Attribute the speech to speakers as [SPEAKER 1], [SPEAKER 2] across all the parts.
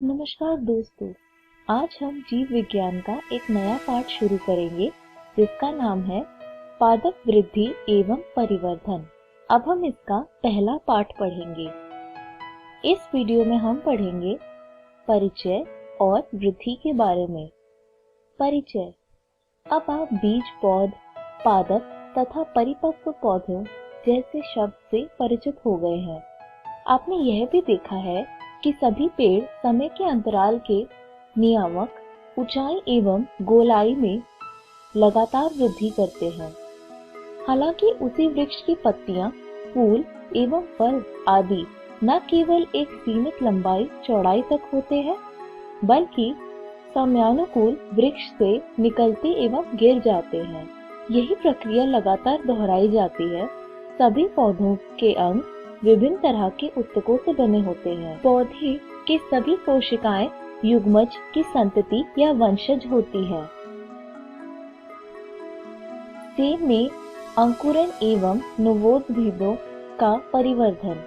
[SPEAKER 1] नमस्कार दोस्तों, आज हम जीव विज्ञान का एक नया पाठ शुरू करेंगे जिसका नाम है पादप वृद्धि एवं परिवर्धन। अब हम इसका पहला पाठ पढ़ेंगे। इस वीडियो में हम पढ़ेंगे परिचय और वृद्धि के बारे में। परिचय। अब आप बीज पौध, पादप तथा परिपक्व पौधों जैसे शब्द से परिचित हो गए हैं। आपने यह भी देखा है कि सभी पेड़ समय के अंतराल के नियामक ऊंचाई एवं गोलाई में लगातार वृद्धि करते हैं। हालांकि उसी वृक्ष की पत्तियां, फूल एवं फल आदि न केवल एक सीमित लंबाई चौड़ाई तक होते हैं, बल्कि समयानुकूल वृक्ष से निकलते एवं गिर जाते हैं। यही प्रक्रिया लगातार दोहराई जाती है। सभी पौधों के अंग विभिन्न तरह के ऊतकों से बने होते हैं। पौधे की सभी कोशिकाएं युग्मज की संतति या वंशज होती है। सेब में अंकुरन एवं नवोद्भिदों का परिवर्धन।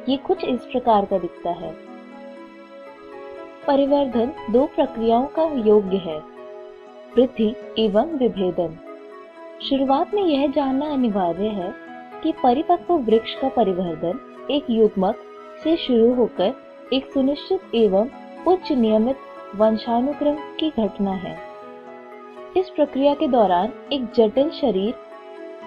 [SPEAKER 1] ये कुछ इस प्रकार का दिखता है। परिवर्धन दो प्रक्रियाओं का योग्य है, वृद्धि एवं विभेदन। शुरुआत में यह जानना अनिवार्य है कि परिपक्व वृक्ष का परिवर्धन एक युग्मक से शुरू होकर एक सुनिश्चित एवं उच्च नियमित वंशानुक्रम की घटना है। इस प्रक्रिया के दौरान एक जटिल शरीर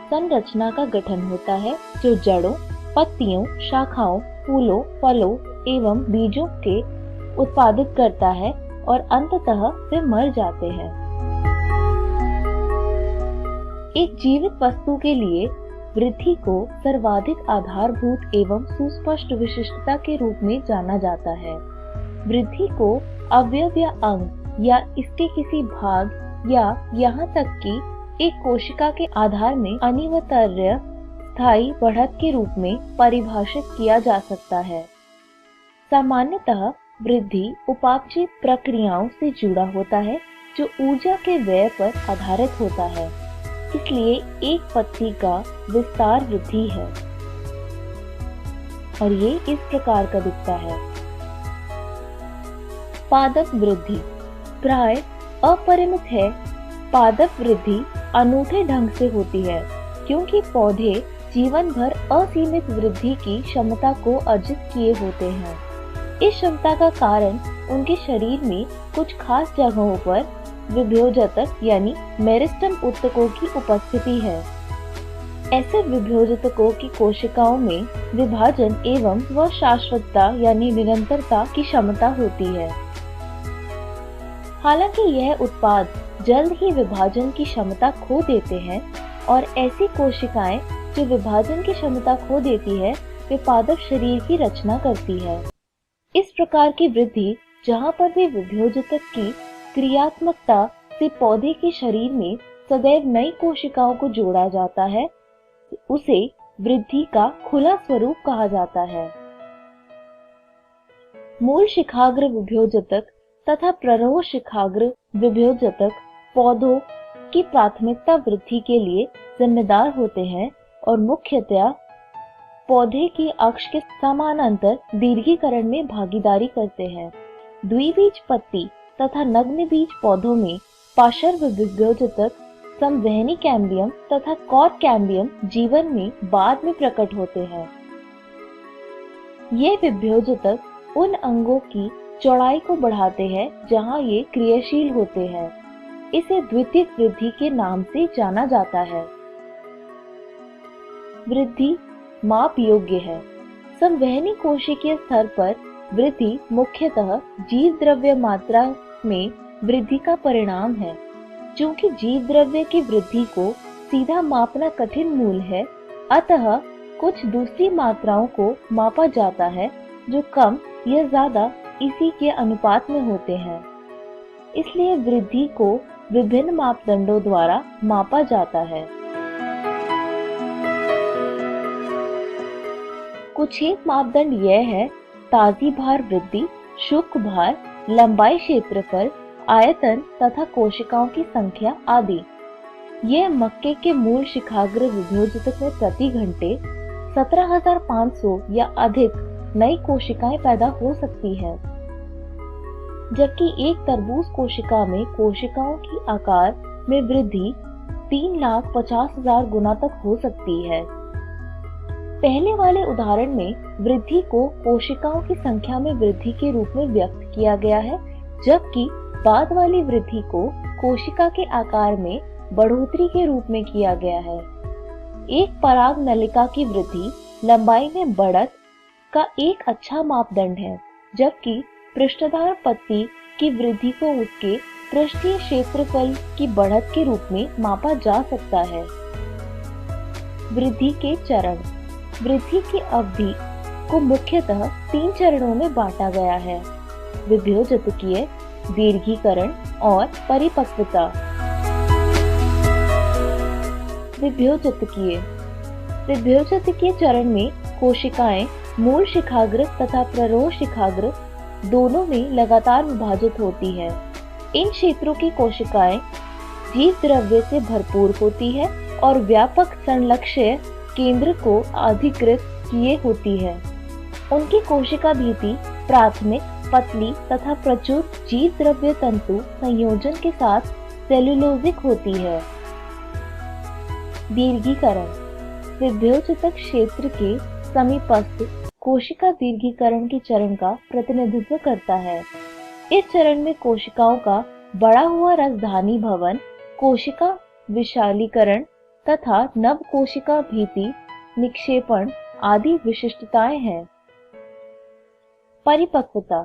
[SPEAKER 1] संरचना का गठन होता है जो जड़ों, पत्तियों, शाखाओं, फूलों, फलों एवं बीजों के उत्पादित करता है और अंततः वे मर जाते हैं। एक जीवित वस्तु के लिए वृद्धि को सर्वाधिक आधारभूत एवं सुस्पष्ट विशिष्टता के रूप में जाना जाता है। वृद्धि को अवयव या अंग या इसके किसी भाग या यहाँ तक कि एक कोशिका के आधार में अनिवार्य स्थायी बढ़त के रूप में परिभाषित किया जा सकता है। सामान्यतः वृद्धि उपापचय प्रक्रियाओं से जुड़ा होता है जो ऊर्जा के व्यय पर आधारित होता है। इसलिए एक पत्ती का विस्तार वृद्धि है और ये इस प्रकार का दिखता है। पादप वृद्धि प्राय अपरिमित है। पादप वृद्धि अनूठे ढंग से होती है क्योंकि पौधे जीवन भर असीमित वृद्धि की क्षमता को अर्जित किए होते हैं। इस क्षमता का कारण उनके शरीर में कुछ खास जगहों पर विभेदक यानी मेरिस्टेम ऊतकों की उपस्थिति है। ऐसे विभेदकों की कोशिकाओं में विभाजन एवं व शाश्वतता यानी निरंतरता की क्षमता होती है। हालांकि यह उत्पाद जल्द ही विभाजन की क्षमता खो देते हैं और ऐसी कोशिकाएं जो विभाजन की क्षमता खो देती है वे पादप शरीर की रचना करती है। इस प्रकार की वृद्धि जहाँ पर भी विभेदक की क्रियात्मकता से पौधे के शरीर में सदैव नई कोशिकाओं को जोड़ा जाता है, उसे वृद्धि का खुला स्वरूप कहा जाता है। मूल शिखाग्र विभेदक तथा प्ररोह शिखाग्र विभेदक पौधों की प्राथमिकता वृद्धि के लिए जिम्मेदार होते हैं और मुख्यतया पौधे के अक्ष के समानांतर दीर्घीकरण में भागीदारी करते हैं। द्विबीज पत्ती तथा नग्न बीज पौधों में पार्श्व विभेदक संवहनी कैम्बियम तथा कॉर्क कैम्बियम जीवन में बाद में प्रकट होते हैं। ये विभेदक उन अंगों की चौड़ाई को बढ़ाते हैं जहां ये क्रियाशील होते हैं। इसे द्वितीयक वृद्धि के नाम से जाना जाता है। वृद्धि माप योग्य है। संवहनी कोशिकीय स्तर पर वृद्धि मुख्यतः जीव द्रव्य मात्रा में वृद्धि का परिणाम है। चूंकि जीव द्रव्य की वृद्धि को सीधा मापना कठिन मूल है, अतः कुछ दूसरी मात्राओं को मापा जाता है जो कम या ज्यादा इसी के अनुपात में होते हैं। इसलिए वृद्धि को विभिन्न मापदंडों द्वारा मापा जाता है। कुछ एक मापदंड यह है: ताजी भार वृद्धि, शुष्क भार, लंबाई, क्षेत्रफल, आयतन तथा कोशिकाओं की संख्या आदि। यह मक्के के मूल शिखाग्र विभेदक में प्रति घंटे 17,500 या अधिक नई कोशिकाएं पैदा हो सकती है। जबकि एक तरबूज कोशिका में कोशिकाओं की आकार में वृद्धि 3,50,000 गुना तक हो सकती है। पहले वाले उदाहरण में वृद्धि को कोशिकाओं की संख्या में वृद्धि के रूप में व्यक्त किया गया है, जबकि बाद वाली वृद्धि को कोशिका के आकार में बढ़ोतरी के रूप में किया गया है। एक पराग नलिका की वृद्धि लंबाई में बढ़त का एक अच्छा मापदंड है, जबकि पृष्ठधार पत्ती की वृद्धि को उसके पृष्ठीय क्षेत्रफल की बढ़त के रूप में मापा जा सकता है। वृद्धि के चरण। वृद्धि की अवधि को मुख्यतः 3 चरणों में बांटा गया है: विभेदजतकीय, दीर्घीकरण और परिपक्वता। विभेदजतकीय चरण में कोशिकाएं मूल शिखाग्र तथा प्ररोह शिखाग्र दोनों में लगातार विभाजित होती है। इन क्षेत्रों की कोशिकाएं जीव द्रव्य से भरपूर होती है और व्यापक संलक्ष्य केंद्र को अधिकृत किए होती है। उनकी कोशिका भित्ति प्राथमिक, पतली तथा प्रचुर जीव द्रव्य तंतु संयोजन के साथ सेल्यूलोजिक होती है। दीर्घीकरण विभेदजतक क्षेत्र के समीपस्थ कोशिका दीर्घीकरण के चरण का प्रतिनिधित्व करता है। इस चरण में कोशिकाओं का बढ़ा हुआ राजधानी भवन, कोशिका विशालीकरण तथा नव कोशिका भित्ति निक्षेपण आदि विशिष्टताएं हैं। परिपक्वता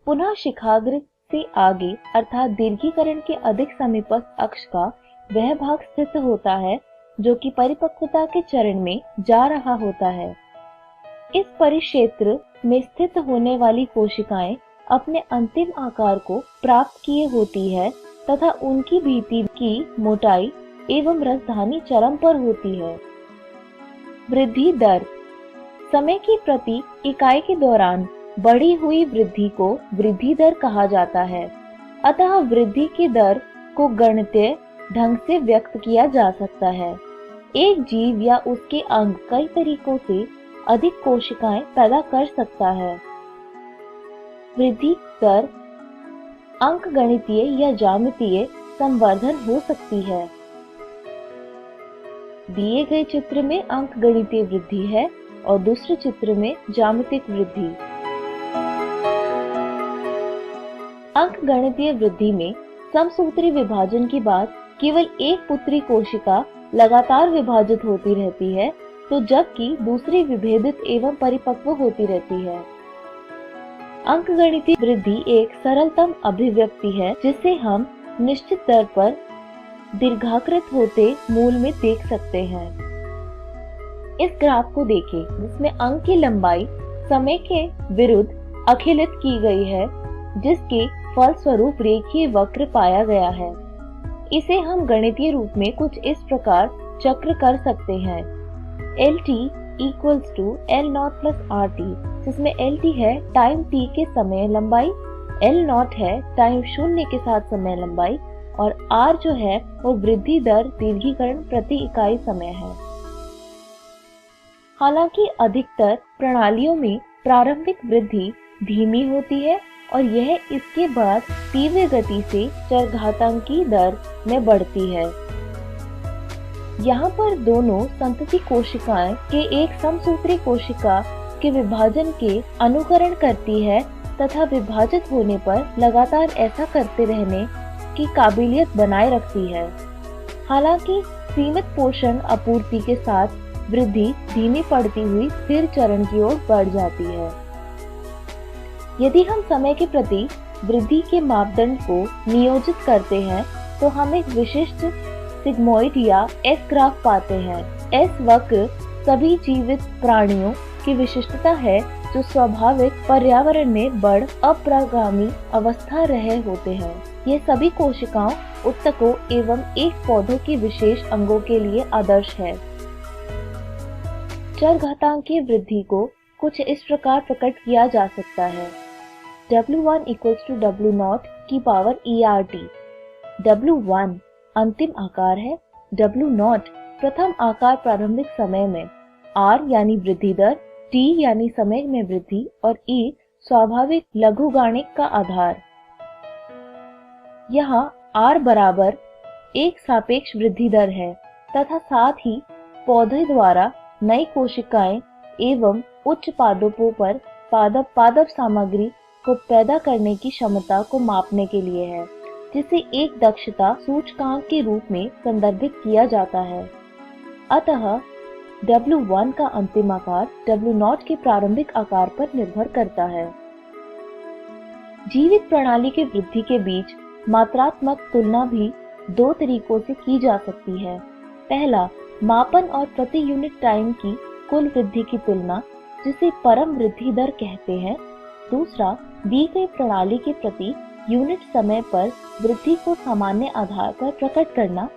[SPEAKER 1] पुनः शिखाग्र से आगे अर्थात दीर्घीकरण के अधिक समीपस्थ अक्ष का वह भाग स्थित होता है जो कि परिपक्वता के चरण में जा रहा होता है। इस परिक्षेत्र में स्थित होने वाली कोशिकाएं अपने अंतिम आकार को प्राप्त किए होती है तथा उनकी भित्ति की मोटाई एवं राजधानी चरम पर होती है। वृद्धि दर समय की प्रति इकाई के दौरान बढ़ी हुई वृद्धि को वृद्धि दर कहा जाता है। अतः वृद्धि की दर को गणितीय ढंग से व्यक्त किया जा सकता है। एक जीव या उसके अंग कई तरीकों से अधिक कोशिकाएं पैदा कर सकता है। वृद्धि दर अंकगणितीय या ज्यामितीय संवर्धन हो सकती है। दिए गए चित्र में अंकगणितीय वृद्धि है और दूसरे चित्र में ज्यामितिक वृद्धि। अंकगणितीय वृद्धि में समसूत्री विभाजन के बाद केवल एक पुत्री कोशिका लगातार विभाजित होती रहती है, तो जबकि दूसरी विभेदित एवं परिपक्व होती रहती है। अंकगणितीय वृद्धि एक सरलतम अभिव्यक्ति है जिसे हम निश्चित दर पर दीर्घाकृत होते मूल में देख सकते हैं। इस ग्राफ को देखें जिसमें अंक की लंबाई समय के विरुद्ध अखिलित की गई है, जिसके फलस्वरूप रेखीय वक्र पाया गया है। इसे हम गणितीय रूप में कुछ इस प्रकार चक्र कर सकते हैं। LT equals to L0 plus RT, जिसमें LT है टाइम t के समय लंबाई, L0 है टाइम शून्य के साथ समय लंबाई और R जो है वो वृद्धि दर दीर्घीकरण प्रति इकाई समय है। हालांकि अधिकतर प्रणालियों में प्रारंभिक वृद्धि धीमी होती है और यह इसके बाद तीव्र गति से चरघातांकी दर में बढ़ती है। यहाँ पर दोनों संतति कोशिकाएं के एक समसूत्री कोशिका के विभाजन के अनुकरण करती है तथा विभाजित होने पर लगातार ऐसा करते रहने की काबिलियत बनाए रखती है। हालांकि सीमित पोषण आपूर्ति के साथ वृद्धि धीमी पड़ती हुई स्थिर चरण की ओर बढ़ जाती है। यदि हम समय के प्रति वृद्धि के मापदंड को नियोजित करते हैं तो हम एक विशिष्ट सिग्मोइड या एस ग्राफ पाते हैं। एस वक्र सभी जीवित प्राणियों की विशिष्टता है जो स्वाभाविक पर्यावरण में बढ़ अप्रगामी अवस्था रहे होते हैं। ये सभी कोशिकाओं, उत्तकों एवं एक पौधों की विशेष अंगों के लिए आदर्श है। चरघातांकीय वृद्धि को कुछ इस प्रकार प्रकट किया जा सकता है। W1 equals to W0 की पावर ERT। W1 अंतिम आकार है, W0 प्रथम आकार प्रारंभिक समय में, R यानी वृद्धि दर, T यानी समय में वृद्धि और E स्वाभाविक लघुगाणिक का आधार। यहाँ R बराबर एक सापेक्ष वृद्धि दर है तथा साथ ही पौधे द्वारा नई कोशिकाएं एवं उच्च पादपों पर पादप सामग्री को पैदा करने की क्षमता को मापने के लिए है, जिसे एक दक्षता सूचकांक के रूप में संदर्भित किया जाता है। अतः W1 का अंतिम आकार W0 के प्रारंभिक आकार पर निर्भर करता है। जीवित प्रणाली की वृद्धि के बीच मात्रात्मक तुलना भी दो तरीकों से की जा सकती है। पहला, मापन और प्रति यूनिट टाइम की कुल वृद्धि की तुलना, जिसे परम वृद्धि दर कहते हैं। दूसरा, दी गई प्रणाली के प्रति यूनिट समय पर वृद्धि को सामान्य आधार पर प्रकट करना।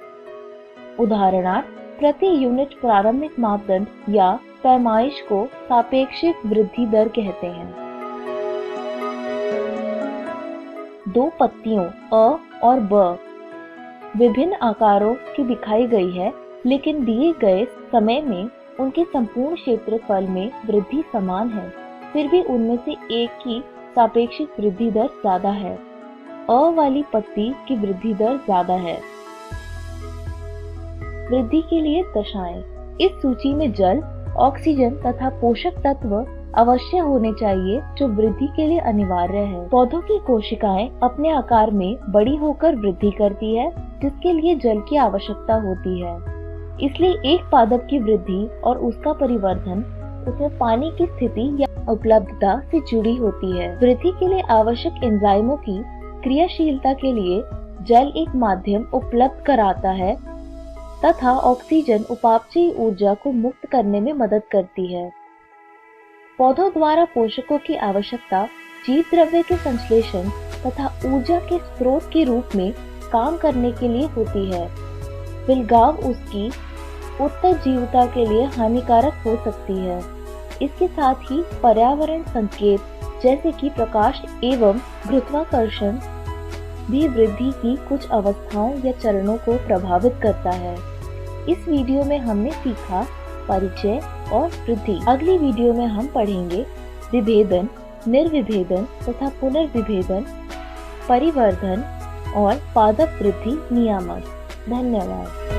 [SPEAKER 1] उदाहरणार्थ, प्रति यूनिट प्रारंभिक मापदंड या पैमाइश को सापेक्षिक वृद्धि दर कहते हैं। दो पत्तियों अ और ब विभिन्न आकारों की दिखाई गई है, लेकिन दिए गए समय में उनके संपूर्ण क्षेत्रफल में वृद्धि समान है। फिर भी उनमें से एक की सापेक्षिक वृद्धि दर ज्यादा है। अ वाली पत्ती की वृद्धि दर ज्यादा है। वृद्धि के लिए दशाएं। इस सूची में जल, ऑक्सीजन तथा पोषक तत्व अवश्य होने चाहिए जो वृद्धि के लिए अनिवार्य है। पौधों की कोशिकाएं अपने आकार में बड़ी होकर वृद्धि करती है, जिसके लिए जल की आवश्यकता होती है। इसलिए एक पादप की वृद्धि और उसका परिवर्धन उसमें पानी की स्थिति या उपलब्धता से जुड़ी होती है। वृद्धि के लिए आवश्यक एंजाइमों की क्रियाशीलता के लिए जल एक माध्यम उपलब्ध कराता है तथा ऑक्सीजन उपापचयी ऊर्जा को मुक्त करने में मदद करती है। पौधों द्वारा पोषकों की आवश्यकता जीव द्रव्य के संश्लेषण तथा ऊर्जा के स्रोत के रूप में काम करने के लिए होती है। विलगाव उसकी उत्तरजीविता के लिए हानिकारक हो सकती है। इसके साथ ही पर्यावरण संकेत जैसे कि प्रकाश एवं गुरुत्वाकर्षण भी वृद्धि की कुछ अवस्थाओं या चरणों को प्रभावित करता है। इस वीडियो में हमने सीखा परिचय और वृद्धि। अगली वीडियो में हम पढ़ेंगे विभेदन, निर्विभेदन तथा पुनर्विभेदन, परिवर्धन और पादप वृद्धि नियामक। धन्यवाद।